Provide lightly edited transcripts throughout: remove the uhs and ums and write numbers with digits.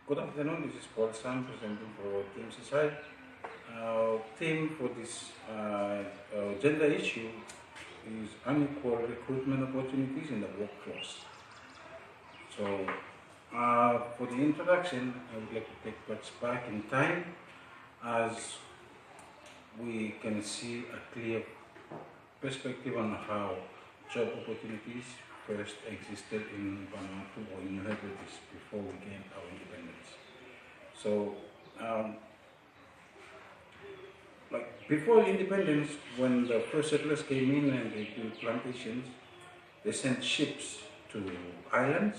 Good afternoon, this is Paul Sam presenting for Team Seaside. Our theme for this gender issue is unequal recruitment opportunities in the workforce. So, for the introduction, I would like to take us back in time as we can see a clear perspective on how job opportunities first existed in Vanuatu or in New Hebrides before we gained our independence. So, like before independence, when the first settlers came in and they built plantations, they sent ships to islands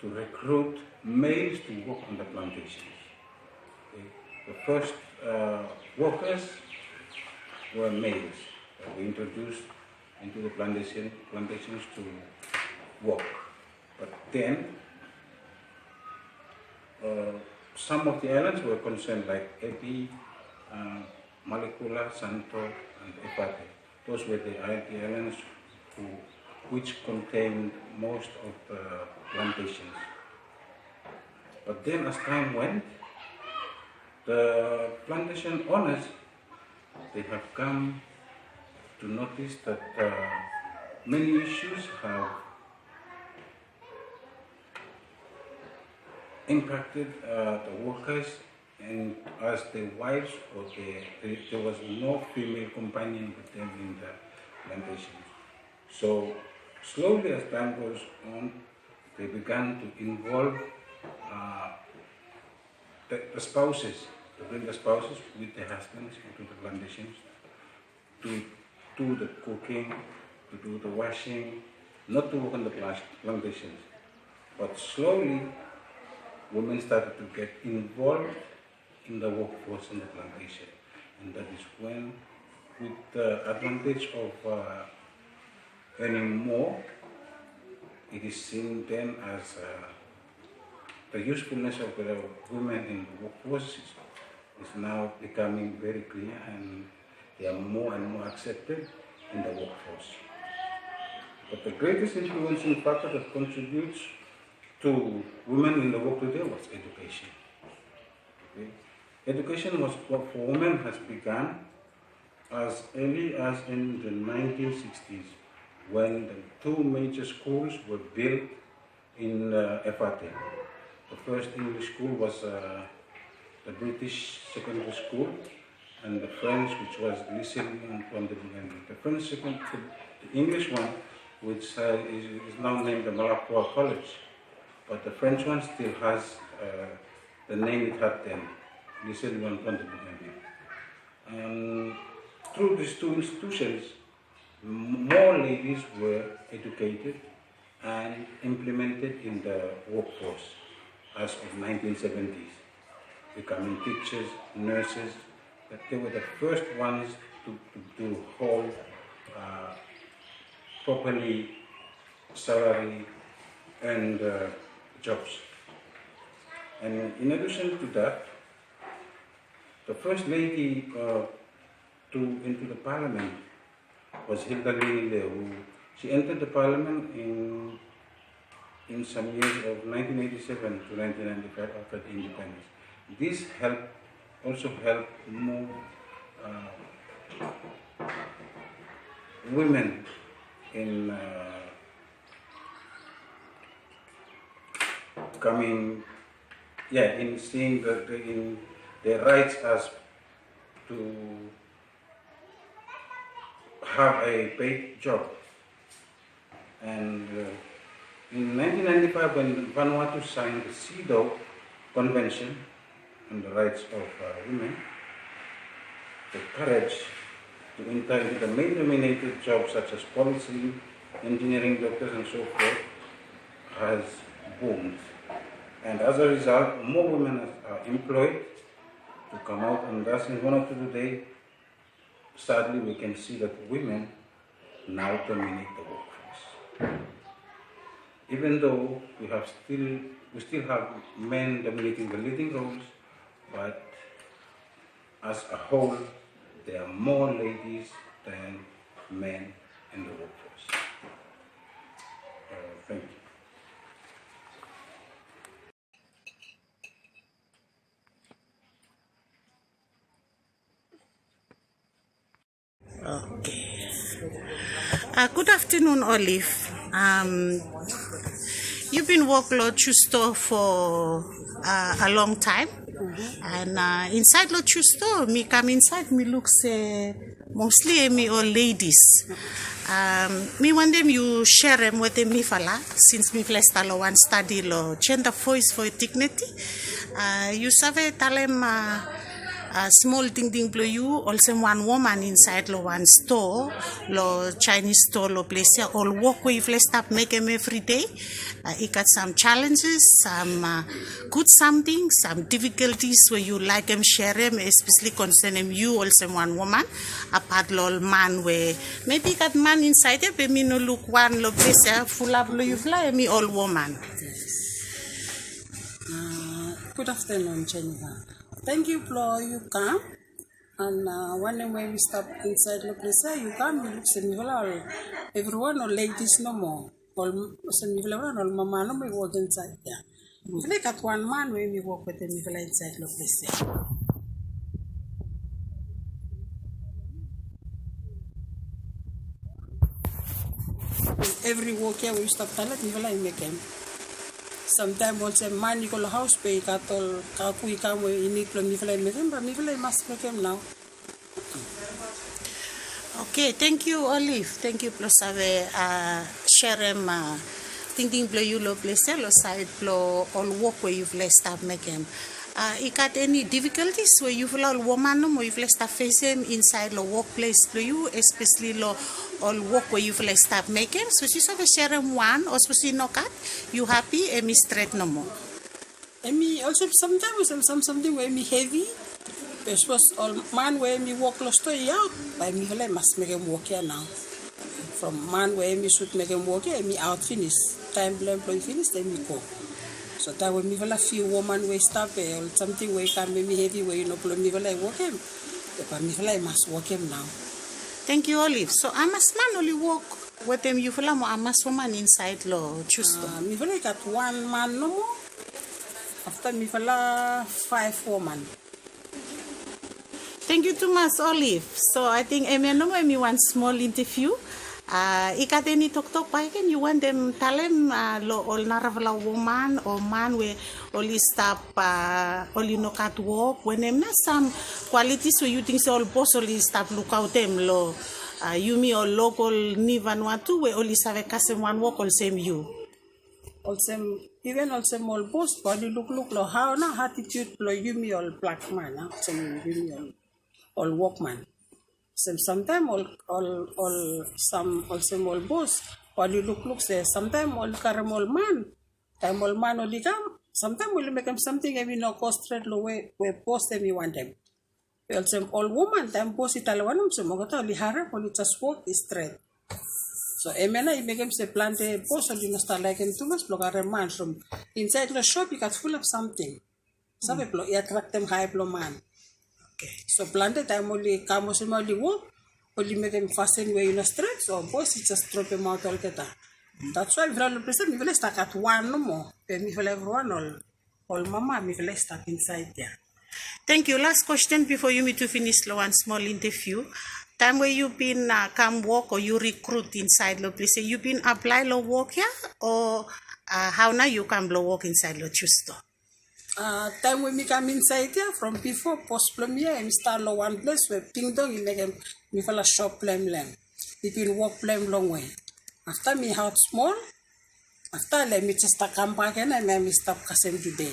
to recruit males to work on the plantations. Okay. The first workers were males that were introduced into the plantations to work. But then, some of the islands were concerned, like Epi, Malekula, Santo, and Epate. Those were the islands which contained most of the plantations. But then, as time went, the plantation owners, they have come to notice that many issues have impacted the workers, and as their wives, or there was no female companion with them in the plantation. So slowly as time goes on, they began to involve the spouses, to bring the spouses with their husbands into the plantations, to do the cooking, to do the washing, not to work on the plantations. But slowly, women started to get involved in the workforce in the plantation. And that is when, with the advantage of earning more, it is seen then as the usefulness of the women in the workforce is now becoming very clear, and they are more and more accepted in the workforce. But the greatest influencing factor that contributes to women in the work today was education. Okay? Education was for women has begun as early as in the 1960s, when the two major schools were built in Efate. The first English school was the British secondary school, and the French, which was Lycée Antoine de Bougainville. The English one, which is now named the Malacca College, but the French one still has the name it had then, Lycée Antoine de Bougainville. And through these two institutions, more ladies were educated and implemented in the workforce as of 1970s, becoming teachers, nurses. That they were the first ones to hold properly salary and jobs. And in addition to that, the first lady into the parliament was Hilda Lille, who she entered the parliament in some years of 1987 to 1995 after the independence. This also helped move women in in seeing in their rights as to have a paid job. And in 1995, when Vanuatu signed the CEDAW Convention on the rights of women, the courage to enter into the male-dominated jobs such as policy, engineering, doctors, and so forth has boomed. And as a result, more women are employed to come out, and thus in Vanuatu today, sadly, we can see that women now dominate the workforce. Even though we still have men dominating the leading roles, but as a whole, there are more ladies than men in the workforce. Thank you. Good afternoon, Olive. You've been working Lord Chusto for a long time, and inside Lord Chusto, me come inside, me looks mostly me all ladies. Me want them you share them with me fala since me flesh talo one study lo gender voice for dignity. You save talem. Small ding blue you also one woman inside lo one store lo Chinese store lo place here all walk with stop make them every day. It got some challenges, some good something, some difficulties where you like them share them, especially concerning you also one woman apart lo man where maybe got man inside it but me no look one lo place here full of lo you fly me all woman. Good afternoon, Jennifer. Thank you for you come. And when we stop inside the place, you come, you look similar. Everyone or ladies no more. All similar all mama no me walk inside there. If they got one man when we walk with them inside the place. Every walk here we stop talent, we like make him. Sometimes also man you call house pay cattle kaku ikamu ini belum niflay must make him now. Okay, thank you, Olive. Thank you, plus ave share thinking blow you lo place lo side blow all walk where you've less stop make him. You got any difficulties where you've all woman or you've less stop face him inside the workplace blow you, especially lo all walk where you've less stop make him. So she's have share him one or especially no cut. You happy and me straight no more. And me also sometimes something where me heavy. Because all man where me walk close to out, by me must make him walk here now. From man where me should make him walk here, me out finish. Time employee finish, then me go. So that when me few woman way stop or something where can make me heavy where you know me walk him. But me must walk him now. Thank you, Olive. So I must man only walk with them you feel I must woman inside lo choose. Me got one man no more. After me 5 woman. Thank you too much, Olive. So I think me one small interview. Ikat any talk by can you want them tell them lo all naravala woman or man where only stop only no cat walk when them not some qualities where you think so all boss only stop look out them lo you me or local ni Vanuatu where only save custom one walk all same you. Also even also all boss body look lo how na attitude lo you me all black man so you me all workman. Sometimes all some also all boss body look say sometimes all caramel man time all man only come sometimes will make them something every no cost straight lo way post them you want them. Also all woman time boss italawanum so mogota only harap only just walk straight. So emena I make them say plant a boss only no start like him too much block a man from inside the shop you got full of something. Some people attract them high blow man. So planted time only come only walk, only make them fasten where you know straight, so boss it just drop him out all the time. That's why we present me will stuck at one no more. Me will everyone all mama me will stuck inside there. Thank you. Last question before you meet to finish one small interview. Time where you been come work or you recruit inside lo place, you been apply lo work here or how now you can blow work inside lo chusto? Time when me come inside here from before post plum here and start lo one place where ping dong you make them me fella shop plum. It will walk plum long way. After me out small, after let me just come back and I may stop kasem today.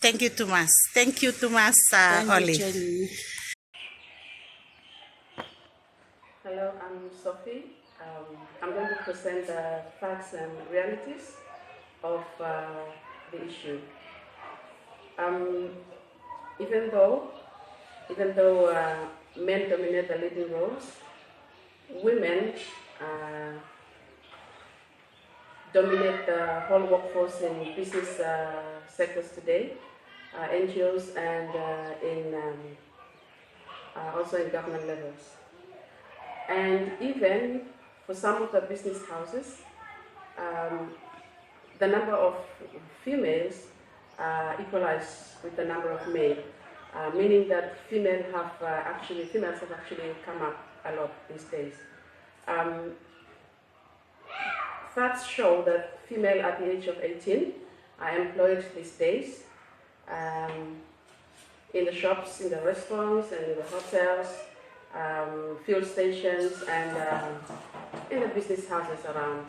Thank you too much. Thank you too much, Olive. Hello, I'm Sophie. I'm going to present the facts and realities of the issue. Even though men dominate the leading roles, women dominate the whole workforce in business sectors today, NGOs and also in government levels. And even for some of the business houses, the number of females equalize with the number of men, meaning that females have actually come up a lot these days. Um, Facts show that female at the age of 18 are employed these days in the shops, in the restaurants, and in the hotels, fuel stations, and in the business houses around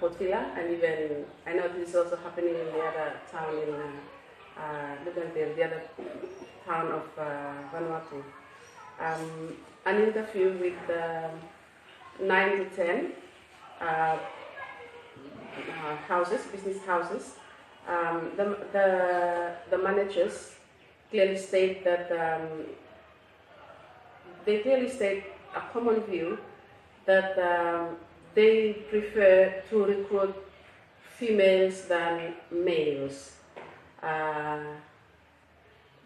Port Vila, and even I know this is also happening in the other town in Luganville, the other town of Vanuatu. An interview with 9 to 10 houses, business houses. The managers clearly state that they clearly state a common view that they prefer to recruit females than males.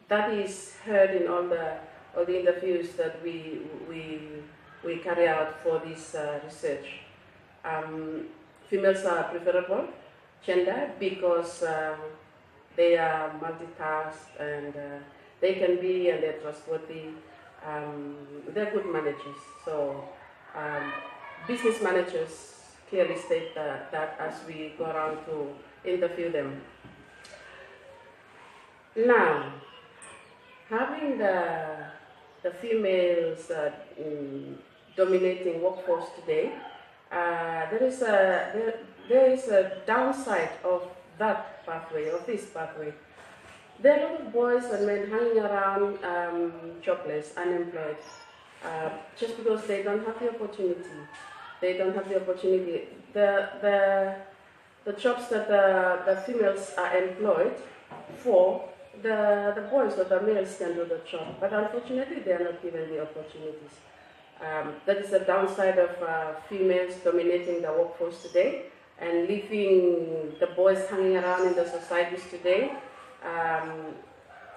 That is heard in all the interviews that we carry out for this research. Females are preferable gender because they are multitask and they can be, and they're trustworthy. They're good managers. So business managers clearly state that as we go around to interview them. Now, having the females dominating workforce today, there is a downside of that pathway, of this pathway. There are a lot of boys and men hanging around jobless, unemployed, just because they don't have the opportunity. They don't have the opportunity. The jobs that the females are employed for, the boys or the males can do the job, but unfortunately they are not given the opportunities. That is the downside of females dominating the workforce today and leaving the boys hanging around in the societies today.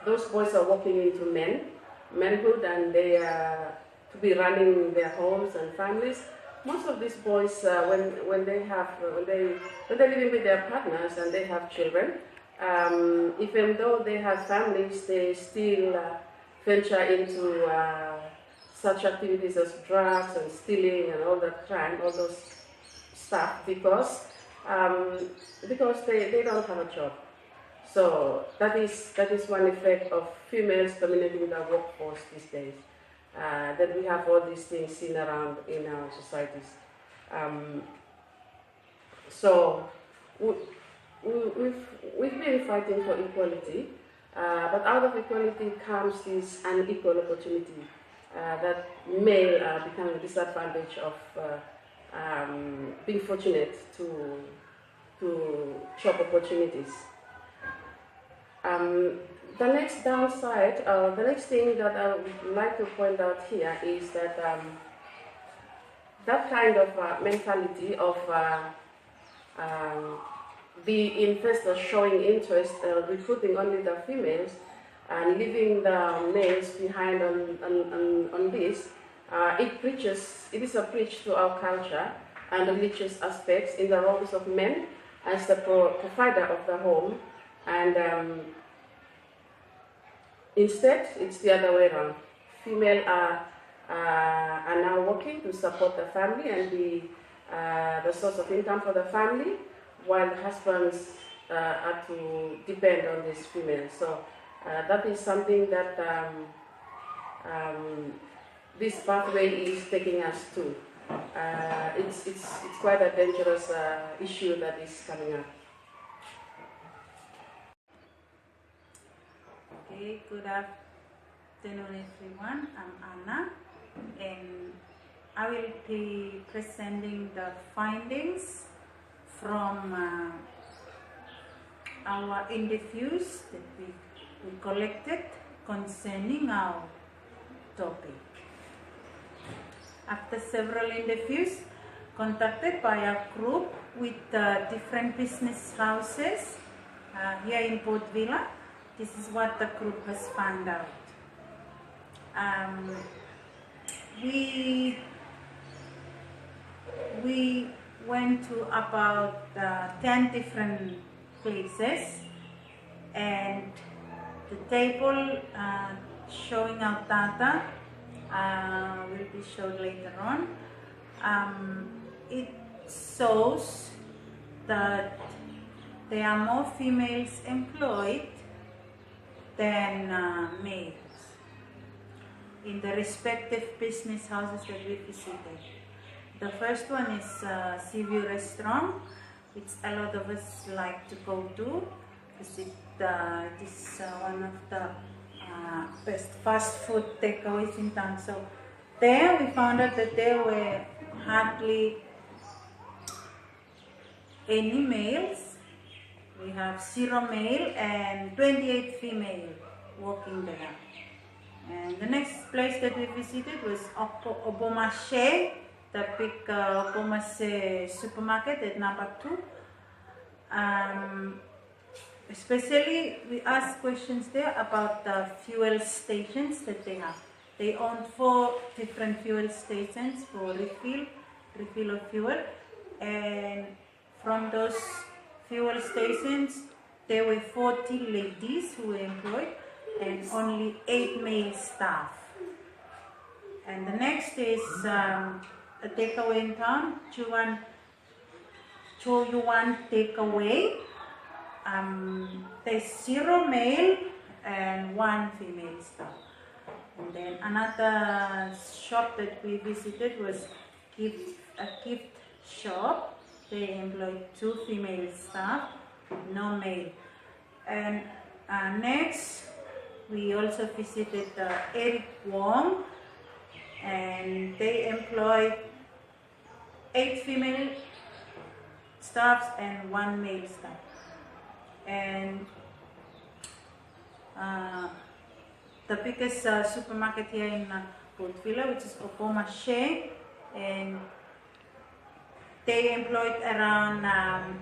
Those boys are walking into manhood, and they are to be running their homes and families. Most of these boys, when they're living with their partners and they have children, even though they have families, they still venture into such activities as drugs and stealing and all that crime, all those stuff, because they don't have a job. So that is one effect of females dominating the workforce these days. That we have all these things seen around in our societies. So we've been fighting for equality, but out of equality comes this unequal opportunity that may become a disadvantage of being fortunate to job opportunities. The next downside, the next thing that I would like to point out here is that that kind of mentality of the investors showing interest, recruiting only the females and leaving the males behind on this, it is a breach to our culture and religious aspects in the roles of men as the provider of the home, and instead it's the other way around. Female are now working to support the family and be the source of income for the family, while husbands are to depend on these females. So that is something that this pathway is taking us to. It's quite a dangerous issue that is coming up. Okay, good afternoon everyone. I'm Anna, and I will be presenting the findings from our interviews that we collected concerning our topic. After several interviews conducted by a group with different business houses here in Port Vila, this is what the group has found out. We went to about 10 different places, and the table showing out data will be shown later on. it shows that there are more females employed than males in the respective business houses that we visited. The first one is Seaview Restaurant, which a lot of us like to go to, because it is one of the best fast food takeaways in town. So there we found out that there were hardly any males. We have 0 male and 28 female working there. And the next place that we visited was Obomashe, the big Obomashe supermarket at number 2. Especially we asked questions there about the fuel stations that they have. They own 4 different fuel stations for refill of fuel, and from those fuel stations there were 40 ladies who were employed and only 8 male staff. And the next is a takeaway in town, Choyuan takeaway. There's 0 male and 1 female staff. And then another shop that we visited was a gift shop. They employed 2 female staff, no male. And next, we also visited Eric Wong, and they employed 8 female staffs and 1 male staff. And the biggest supermarket here in Port Vila, which is Obomashe, and they employed around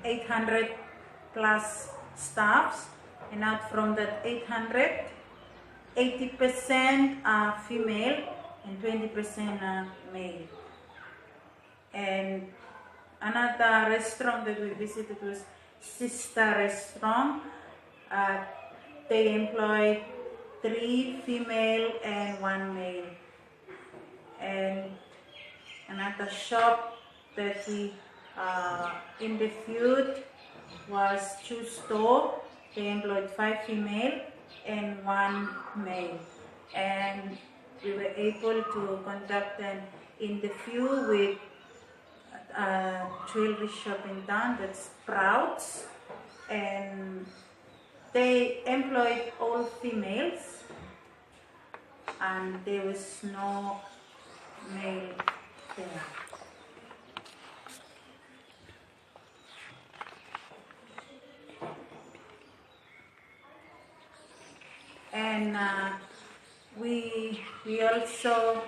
800 plus staffs, and out from that 800, 80% are female and 20% are male. And another restaurant that we visited was Sister Restaurant. They employed 3 female and 1 male. And another shop that we interviewed was Shoe Store. They employed 5 female and 1 male. And we were able to conduct an interview with a jewelry shop in town, that's Sprouts, and they employed all females and there was no male there. And we also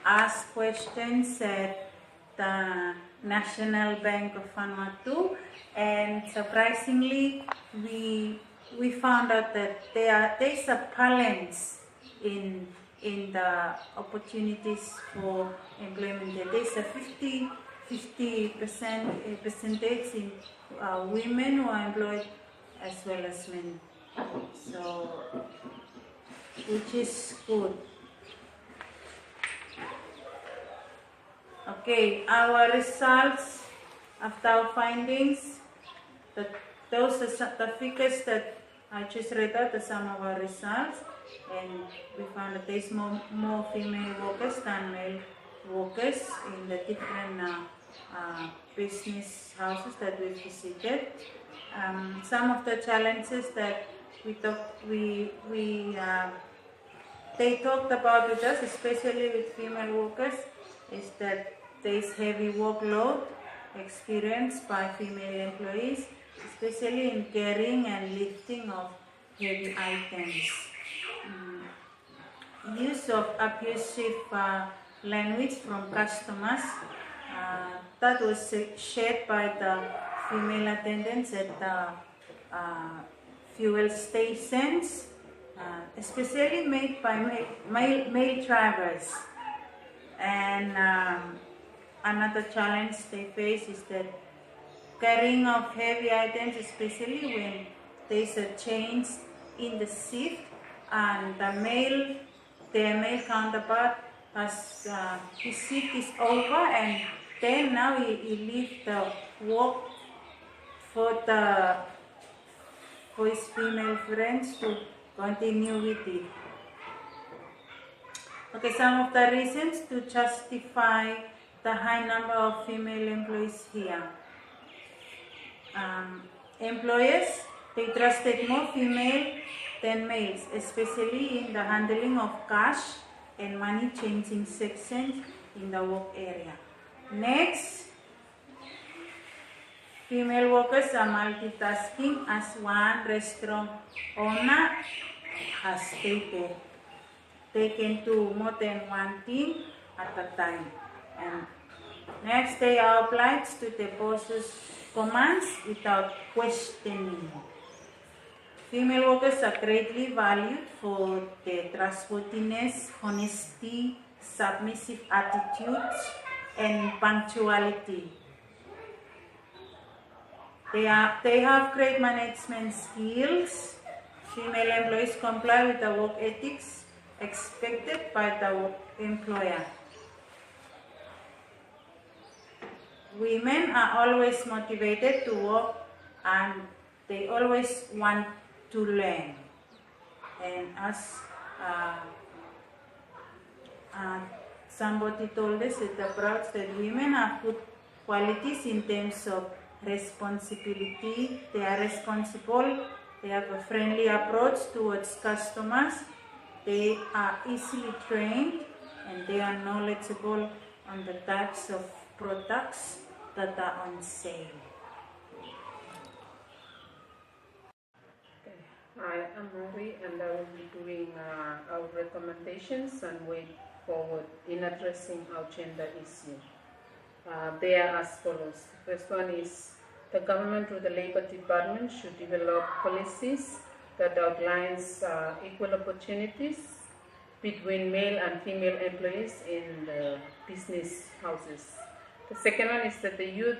asked questions at the National Bank of Vanuatu, and surprisingly we found out that there's a balance in the opportunities for employment. There's a 50% percentage in women who are employed as well as men. So, which is good. Okay, our results after our findings, those are the figures that I just read out, are some of our results, and we found that there's more female workers than male workers in the different business houses that we visited. Some of the challenges that they talked about with us, especially with female workers, is that there is heavy workload experienced by female employees, especially in carrying and lifting of heavy items. Use of abusive language from customers, that was shared by the female attendants at the fuel stations, especially made by male drivers. And another challenge they face is that carrying of heavy items, especially when there's a change in the shift and their male counterpart as his shift is over, and then now he leave the work for his female friends to continue with it. Okay, some of the reasons to justify the high number of female employees here. Employers, they trusted more female than males, especially in the handling of cash and money changing sections in the work area. Next, female workers are multitasking, as one restaurant owner has stated. They can do more than one thing at a time. And next, they are obliged to the boss's commands without questioning. Female workers are greatly valued for their trustworthiness, honesty, submissive attitudes, and punctuality. They have great management skills. Female employees comply with the work ethics expected by the employer. Women are always motivated to work, and they always want to learn. And as somebody told us at the Prouds, that women have good qualities in terms of responsibility. They are responsible, they have a friendly approach towards customers, they are easily trained, and they are knowledgeable on the types of products that are on sale. Hi, I'm Mary, and I will be doing our recommendations and way forward in addressing our gender issue. They are as follows. The first one is the government through the Labour Department should develop policies that outlines equal opportunities between male and female employees in the business houses. The second one is that the youth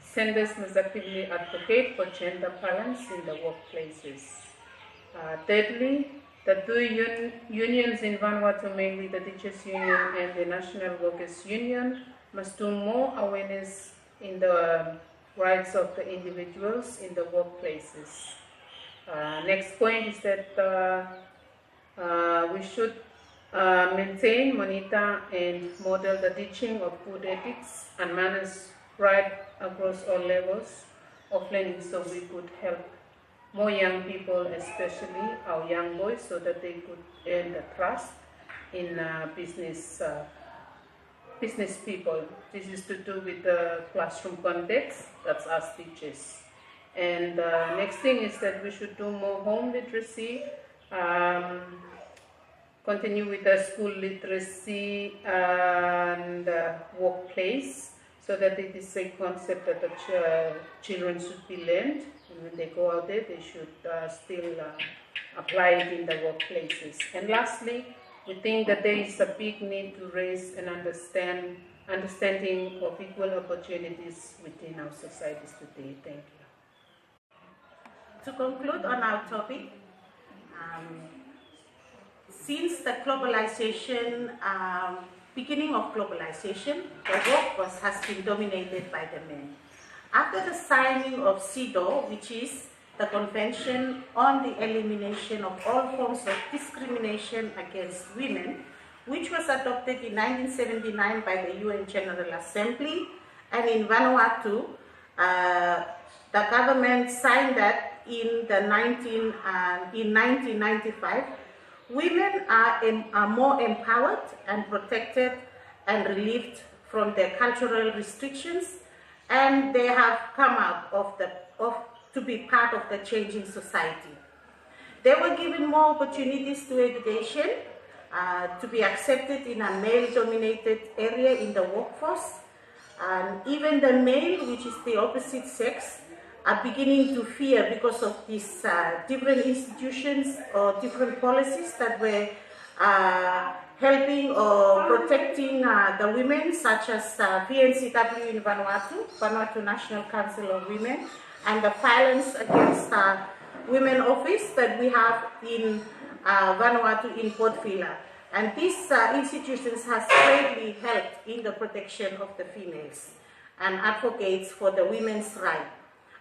centers must actively advocate for gender balance in the workplaces. Thirdly, the two unions in Vanuatu, mainly the Teachers Union and the National Workers Union, must do more awareness in the rights of the individuals in the workplaces. Next point is that we should maintain, monitor, and model the teaching of good ethics and manners right across all levels of learning, so we could help more young people, especially our young boys, so that they could earn the trust in business people. This is to do with the classroom context, that's us teachers. And next thing is that we should do more home literacy, continue with the school literacy and workplace, so that it is a concept that the children should be learned, and when they go out there, they should still apply it in the workplaces. And lastly, we think that there is a big need to raise an understanding of equal opportunities within our societies today. Thank you. To conclude on our topic, since the globalization, beginning of globalization, the workforce has been dominated by the men. After the signing of CEDAW, which is the Convention on the Elimination of All Forms of Discrimination Against Women, which was adopted in 1979 by the UN General Assembly, and in Vanuatu, the government signed that in 1995. Women are more empowered and protected and relieved from their cultural restrictions, and they have come out to be part of the changing society. They were given more opportunities to education, to be accepted in a male-dominated area in the workforce, and even the male, which is the opposite sex, are beginning to fear because of these different institutions or different policies that were helping or protecting the women, such as VNCW in Vanuatu National Council of Women, and the Violence Against Women office that we have in Vanuatu in Port Vila. And these institutions has greatly helped in the protection of the females and advocates for the women's right.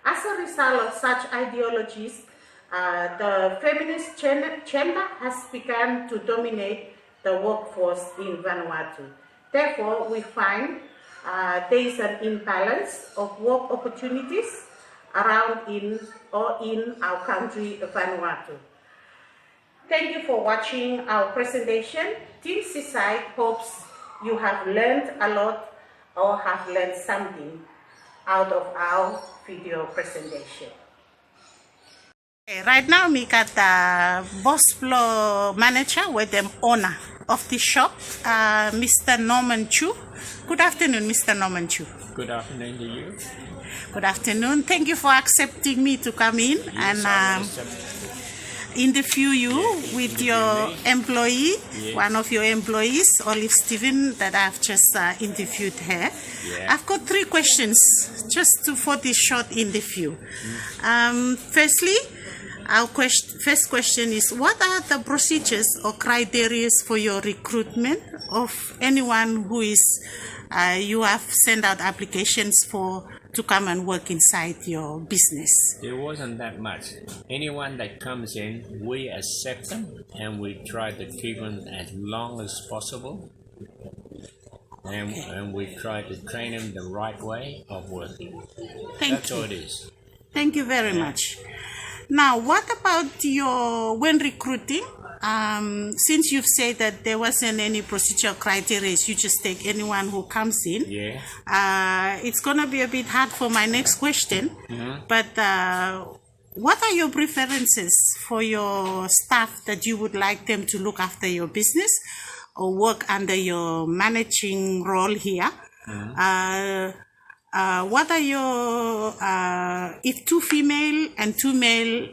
As a result of such ideologies, the feminist chamber has begun to dominate the workforce in Vanuatu. Therefore, we find there is an imbalance of work opportunities around in our country, Vanuatu. Thank you for watching our presentation. Team Seaside hopes you have learned a lot or have learned something out of our video presentation. Okay, right now, we got the boss floor manager with the owner of the shop, Mr. Norman Chu. Good afternoon, Mr. Norman Chu. Good afternoon to you. Good afternoon. Thank you for accepting me to come in and interview you with your employee, one of your employees, Olive Steven, that I've just interviewed her. I've got 3 questions just for this short interview. Firstly, our first question is, what are the procedures or criteria for your recruitment of anyone who is you have sent out applications for to come and work inside your business? There wasn't that much. Anyone that comes in, we accept them and we try to keep them as long as possible. And we try to train them the right way of working. That's all it is. Thank you very much. Now, what about when recruiting? Since you've said that there wasn't any procedural criteria, you just take anyone who comes in. It's gonna be a bit hard for my next question. But what are your preferences for your staff that you would like them to look after your business or work under your managing role here? What are your, if 2 female and 2 male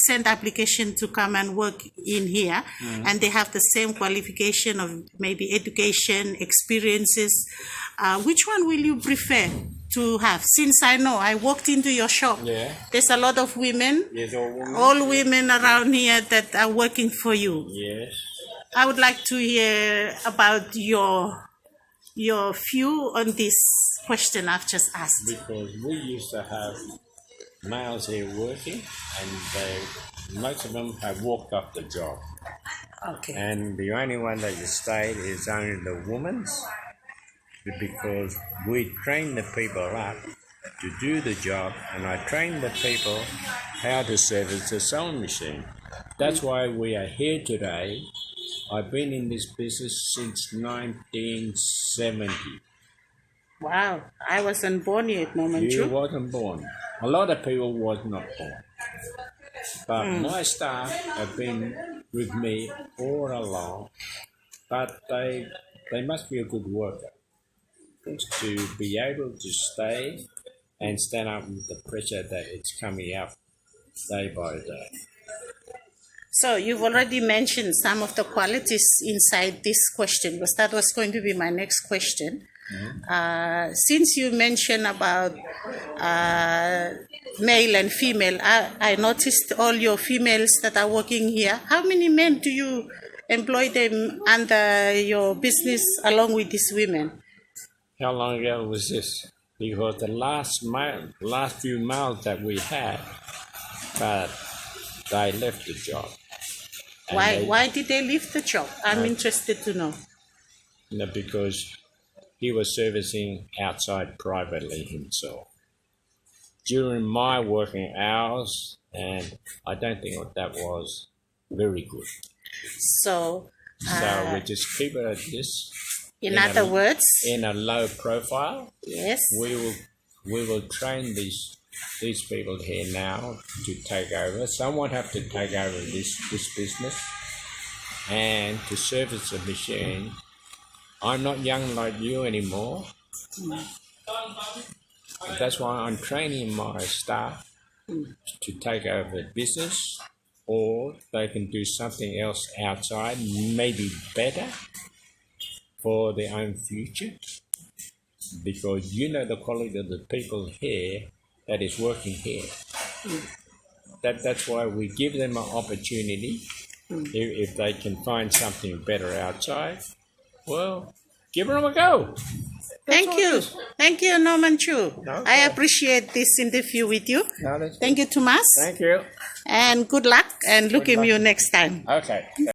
send application to come and work in here, and they have the same qualification of maybe education, experiences, which one will you prefer to have? Since I know, I walked into your shop, there's a lot of women, all women around here that are working for you. I would like to hear about your view on this question I've just asked. Because we used to have males here working, and most of them have walked off the job. And the only one that stayed is only the women's, because we train the people up to do the job, and I train the people how to service the sewing machine. That's why we are here today. I've been in this business since 1970. Wow, I wasn't born yet, Norman. You wasn't born. A lot of people was not born. But my staff have been with me all along. But they must be a good worker to be able to stay and stand up with the pressure that it's coming up day by day. So you've already mentioned some of the qualities inside this question, because that was going to be my next question. Since you mentioned about male and female, I noticed all your females that are working here. How many men do you employ them under your business along with these women? How long ago was this? Because the last few males that we had, but they left the job. Why did they leave the job? I'm interested to know. No, because he was servicing outside privately himself during my working hours, and I don't think that was very good. So we just keep it at this. In other words, in a low profile. Yes. We will train these people here now to take over. Someone have to take over this business and to service the machine. I'm not young like you anymore. That's why I'm training my staff to take over the business, or they can do something else outside, maybe better for their own future. Because you know the quality of the people here that is working here. That's why we give them an opportunity If they can find something better outside, well, give them a go. Thank you, Norman Chu. No, I appreciate this interview with you. No, that's Thank you, Tomas. Thank you. And good luck, and look at you next time. Okay.